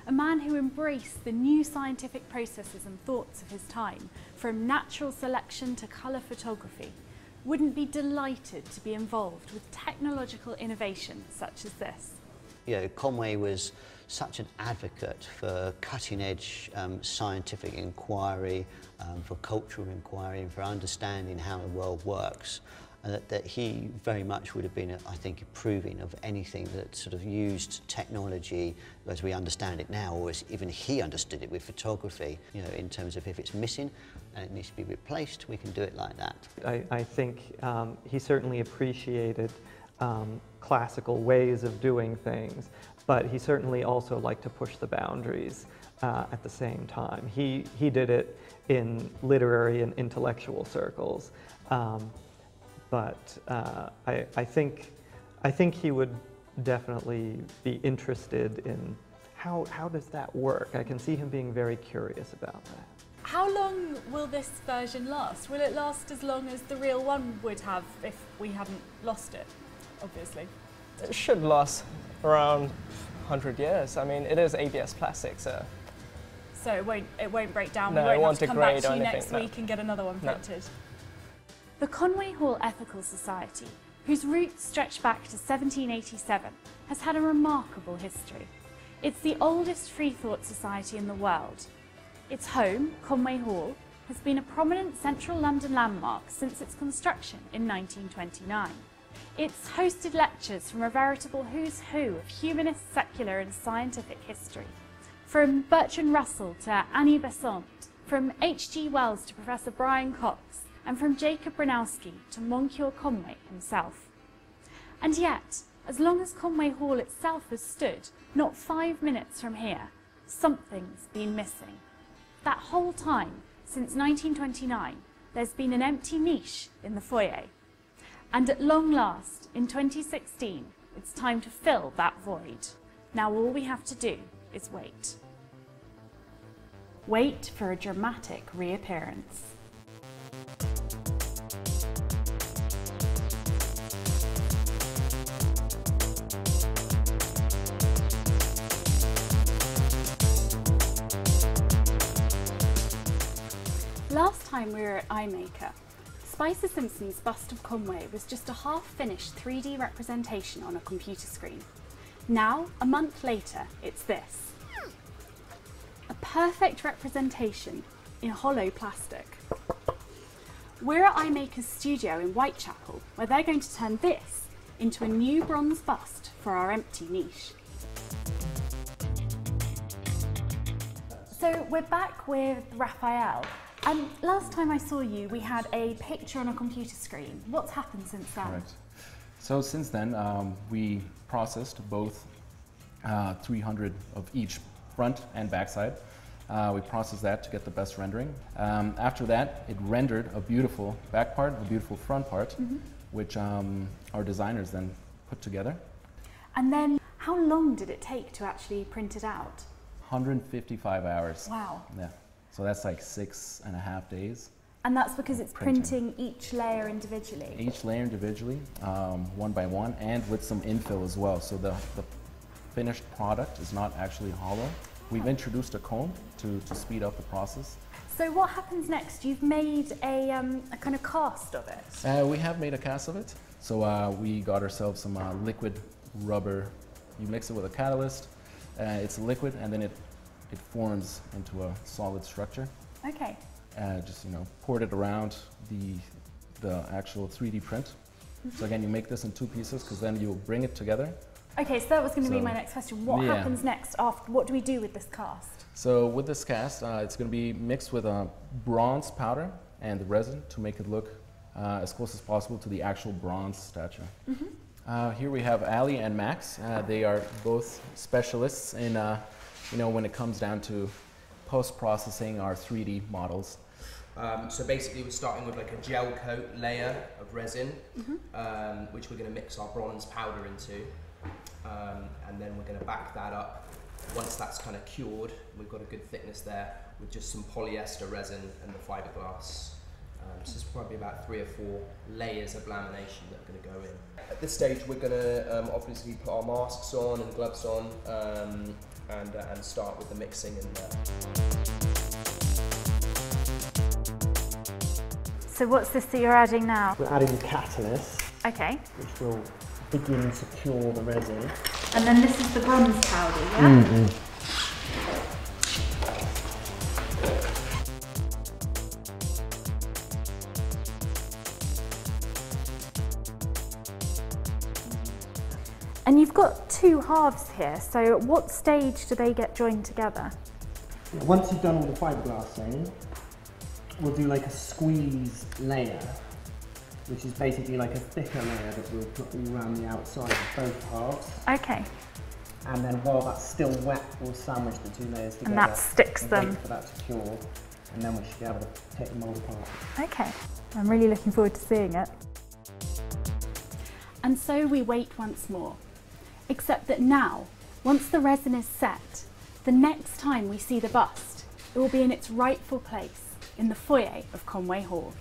a man who embraced the new scientific processes and thoughts of his time, from natural selection to colour photography, wouldn't be delighted to be involved with technological innovation such as this. Conway was such an advocate for cutting-edge scientific inquiry, for cultural inquiry, and for understanding how the world works. That he very much would have been, I think, approving of anything that sort of used technology as we understand it now, or as even he understood it with photography, in terms of if it's missing and it needs to be replaced, we can do it like that. I think he certainly appreciated classical ways of doing things, but he certainly also liked to push the boundaries at the same time. He did it in literary and intellectual circles, but I think he would definitely be interested in how does that work. I can see him being very curious about that. How long will this version last? Will it last as long as the real one would have if we hadn't lost it, obviously? It should last around 100 years. I mean, it is ABS plastic, so... So it won't break down. No, We won't it have won't to come back degrade to or you anything, next no. week and get another one No. printed. The Conway Hall Ethical Society, whose roots stretch back to 1787, has had a remarkable history. It's the oldest free-thought society in the world. Its home, Conway Hall, has been a prominent central London landmark since its construction in 1929. It's hosted lectures from a veritable who's who of humanist, secular and scientific history. From Bertrand Russell to Annie Besant, from H.G. Wells to Professor Brian Cox, and from Jacob Bronowski to Moncure Conway himself. And yet, as long as Conway Hall itself has stood, not 5 minutes from here, something's been missing. That whole time, since 1929, there's been an empty niche in the foyer. And at long last, in 2016, it's time to fill that void. Now all we have to do is wait. Wait for a dramatic reappearance. Last time we were at iMaker, Spicer Simpson's bust of Conway was just a half-finished 3D representation on a computer screen. Now, a month later, it's this. A perfect representation in hollow plastic. We're at iMaker's studio in Whitechapel, where they're going to turn this into a new bronze bust for our empty niche. So we're back with Raphael. Last time I saw you, we had a picture on a computer screen. What's happened since then? Correct. So since then, we processed both 300 of each front and back side. We processed that to get the best rendering. After that, it rendered a beautiful back part, a beautiful front part, which our designers then put together. And then, how long did it take to actually print it out? 155 hours. Wow. Yeah. So that's like 6.5 days. And that's because it's printing each layer individually? Each layer individually, one by one, and with some infill as well. So the finished product is not actually hollow. We've introduced a comb to speed up the process. So what happens next? You've made a kind of cast of it? We have made a cast of it. So we got ourselves some liquid rubber. You mix it with a catalyst. It's a liquid, and then it forms into a solid structure. Okay. Just poured it around the actual 3D print. So again, you make this in 2 pieces because then you'll bring it together. Okay, so that was going to be my next question. What happens next after? What do we do with this cast? So with this cast, it's going to be mixed with a bronze powder and the resin to make it look as close as possible to the actual bronze statue. Here we have Ali and Max. They are both specialists in when it comes down to post-processing our 3D models. So basically we're starting with like a gel coat layer of resin, which we're going to mix our bronze powder into. And then we're going to back that up. Once that's kind of cured, we've got a good thickness there with just some polyester resin and the fiberglass. So it's probably about 3 or 4 layers of lamination that are going to go in. At this stage we're going to obviously put our masks on and gloves on and start with the mixing in there. So what's this that you're adding now? We're adding the catalyst, Okay. which will begin to cure the resin. And then this is the bronze powder, yeah? And you've got 2 halves here, so at what stage do they get joined together? Once you've done all the fiberglassing, we'll do like a squeezed layer, which is basically like a thicker layer that we'll put all around the outside of both halves. Okay. and then while that's still wet, we'll sandwich the two layers together. And that sticks and them. Wait for that to cure, and then we should be able to take the mould apart. Okay, I'm really looking forward to seeing it. And so we wait once more, except that now, once the resin is set, the next time we see the bust, it will be in its rightful place in the foyer of Conway Hall.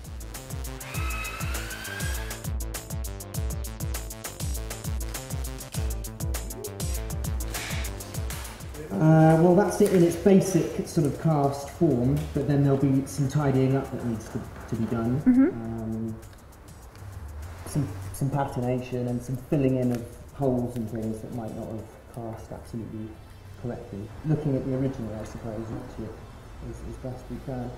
Well, that's it in its basic sort of cast form, but then there'll be some tidying up that needs to be done. Some patination and some filling in of holes and things that might not have cast absolutely correctly. Looking at the original, I suppose, as best we can.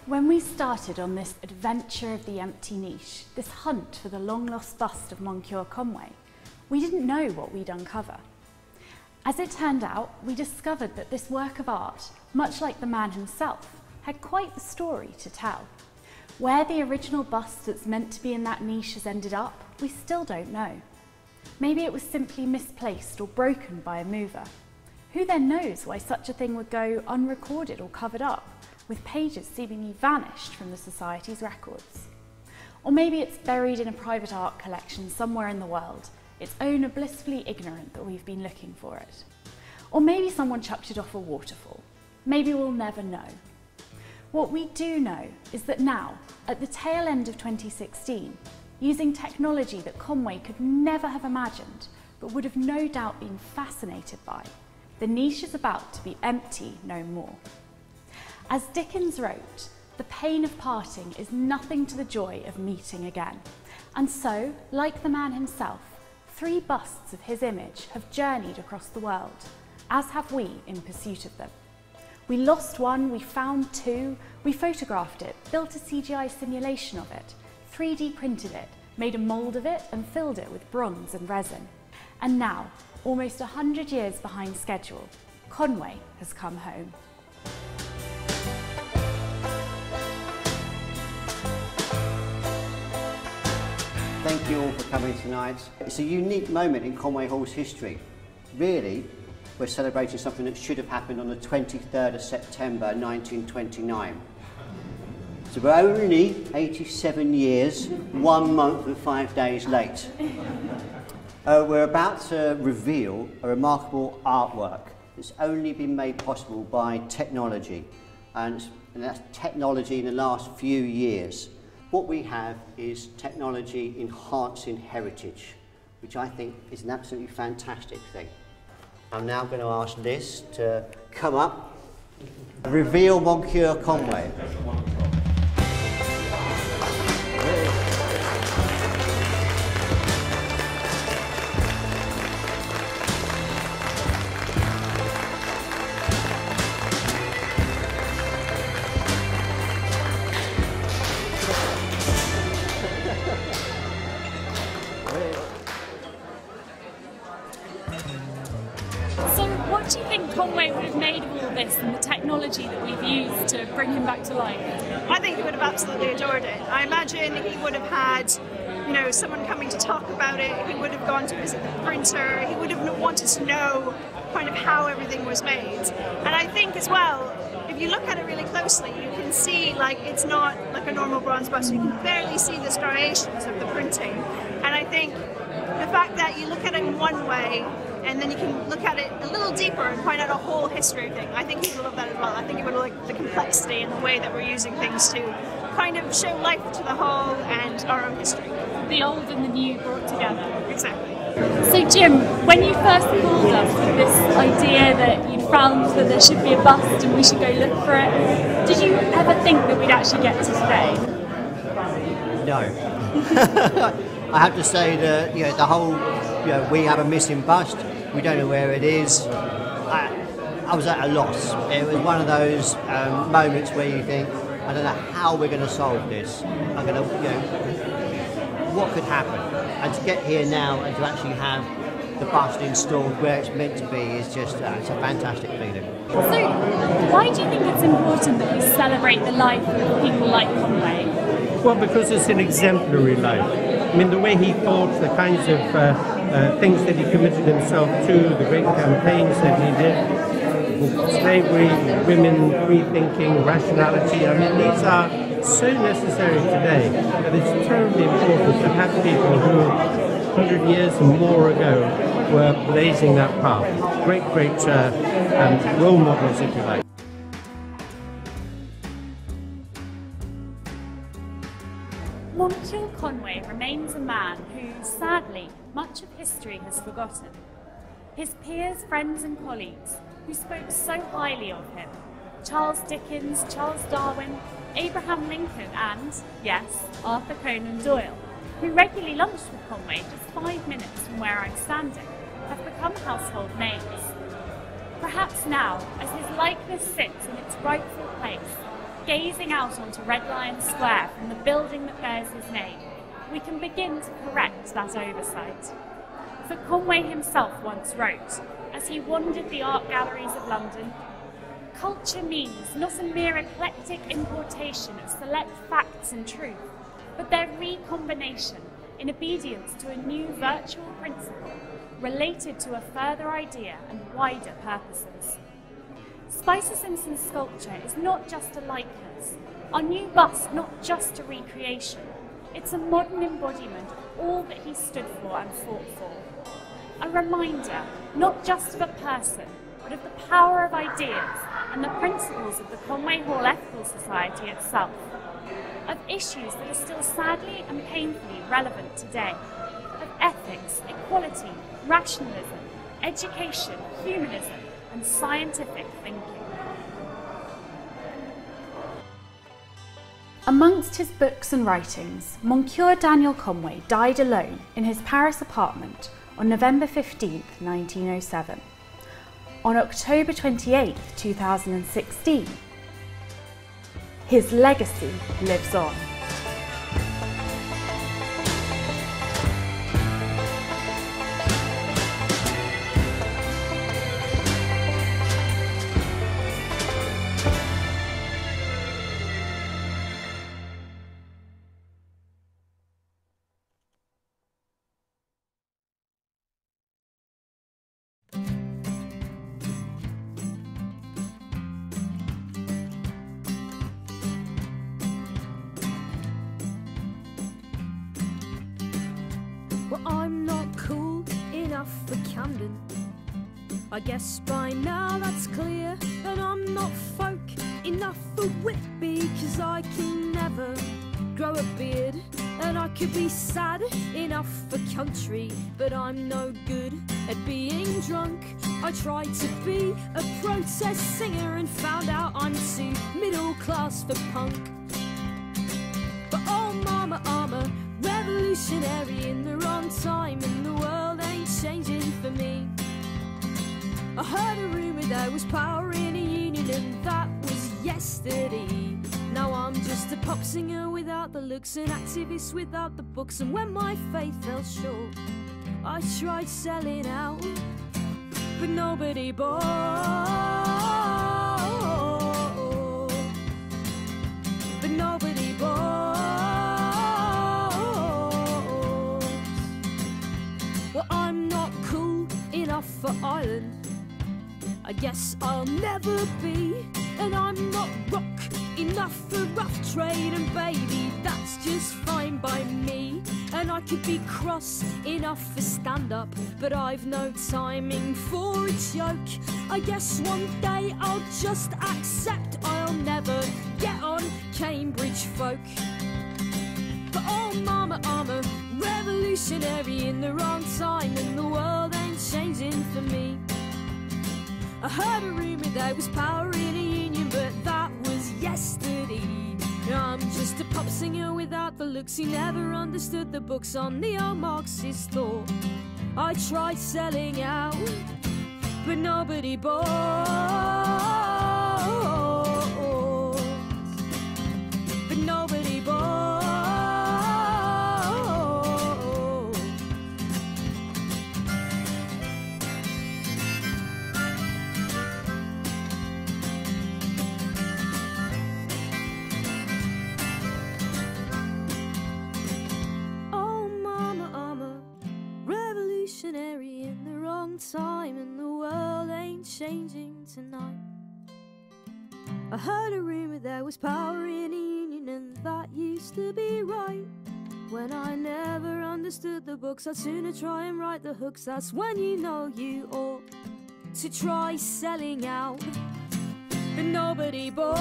When we started on this adventure of the empty niche, this hunt for the long-lost bust of Moncure Conway, we didn't know what we'd uncover. As it turned out, we discovered that this work of art, much like the man himself, had quite the story to tell. Where the original bust that's meant to be in that niche has ended up, we still don't know. Maybe it was simply misplaced or broken by a mover. Who then knows why such a thing would go unrecorded or covered up, with pages seemingly vanished from the Society's records? Or maybe it's buried in a private art collection somewhere in the world, its owner blissfully ignorant that we've been looking for it. Or maybe someone chucked it off a waterfall. Maybe we'll never know. What we do know is that now, at the tail end of 2016, using technology that Conway could never have imagined, but would have no doubt been fascinated by, the niche is about to be empty no more. As Dickens wrote, the pain of parting is nothing to the joy of meeting again. And so, like the man himself, 3 busts of his image have journeyed across the world, as have we in pursuit of them. We lost one, we found 2, we photographed it, built a CGI simulation of it, 3D printed it, made a mould of it and filled it with bronze and resin. And now, almost 100 years behind schedule, Conway has come home. Thank you all for coming tonight. It's a unique moment in Conway Hall's history. Really, we're celebrating something that should have happened on the 23rd of September 1929. So we're only 87 years, 1 month and 5 days late. We're about to reveal a remarkable artwork that's only been made possible by technology, and that's technology in the last few years. What we have is technology enhancing heritage, which I think is an absolutely fantastic thing. I'm now going to ask Liz to come up, reveal Moncure Conway. What do you think Conway would have made of all this and the technology that we've used to bring him back to life? I think he would have absolutely adored it. I imagine he would have had, you know, someone coming to talk about it. He would have gone to visit the printer. He would have wanted to know kind of how everything was made. And I think as well, if you look at it really closely, you can see like it's not like a normal bronze bust. You can barely see the striations of the printing. And I think the fact that you look at it in one way and then you can look at it a little deeper and find out a whole history thing. I think he would love that as well. I think he would like the complexity and the way that we're using things to kind of show life to the whole and our own history. The old and the new brought together. Exactly. So Jim, when you first called us with this idea that you'd found that there should be a bust and we should go look for it, did you ever think that we'd actually get to today? No. I have to say that the whole, we have a missing bust, we don't know where it is. I was at a loss. It was one of those moments where you think, I don't know how we're going to solve this. I'm going to, what could happen? And to get here now and to actually have the bust installed where it's meant to be is just, it's a fantastic feeling. So, why do you think it's important that we celebrate the life of people like Conway? Well, because it's an exemplary life. I mean, the way he thought, the kinds of things that he committed himself to, the great campaigns that he did, slavery, women, free thinking, rationality. I mean, these are so necessary today that it's terribly important to have people who 100 years and more ago were blazing that path. Great role models, if you like. Moncure Conway remains a man who, sadly, much of history has forgotten. His peers, friends and colleagues who spoke so highly of him, Charles Dickens, Charles Darwin, Abraham Lincoln and, yes, Arthur Conan Doyle, who regularly lunched with Conway just 5 minutes from where I'm standing, have become household names. Perhaps now, as his likeness sits in its rightful place, gazing out onto Red Lion Square from the building that bears his name, we can begin to correct that oversight. For Conway himself once wrote, as he wandered the art galleries of London, "Culture means not a mere eclectic importation of select facts and truth, but their recombination in obedience to a new virtual principle related to a further idea and wider purposes." Spicer Simpson's sculpture is not just a likeness, our new bust not just a recreation, it's a modern embodiment of all that he stood for and fought for. A reminder, not just of a person, but of the power of ideas and the principles of the Conway Hall Ethical Society itself, of issues that are still sadly and painfully relevant today, of ethics, equality, rationalism, education, humanism, and scientific thinking. Amongst his books and writings, Moncure Daniel Conway died alone in his Paris apartment on November 15, 1907. On October 28, 2016, his legacy lives on. Well, I'm not cool enough for Camden. I guess by now that's clear. And I'm not folk enough for Whitby, 'cause I can never grow a beard. And I could be sad enough for country, but I'm no good at being drunk. I tried to be a protest singer and found out I'm too middle class for punk. But oh mama, I'm a revolutionary in the wrong time, and the world ain't changing for me. I heard a rumour there was power in a union, and that was yesterday. Now I'm just a pop singer without the looks, an activist without the books, and when my faith fell short, I tried selling out, but nobody bought. But nobody bought. Well, I'm not cool enough for Ireland, I guess I'll never be. And I'm not rock enough for rough trade, and baby, that's just fine by me. And I could be cross enough for stand-up, but I've no timing for a joke. I guess one day I'll just accept I'll never get on Cambridge folk. But oh mama, I'm a revolutionary in the wrong time, and the world ain't changing for me. I heard a rumour there was power in a union, but that was yesterday. I'm just a pop singer without the looks, who never understood the books on the old Marxist thought. I tried selling out, but nobody bought. But nobody bought. changing tonight. I heard a rumour there was power in a union, and that used to be right. When I never understood the books, I'd sooner try and write the hooks. That's when you know you ought to try selling out. But nobody bought,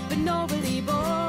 but nobody bought.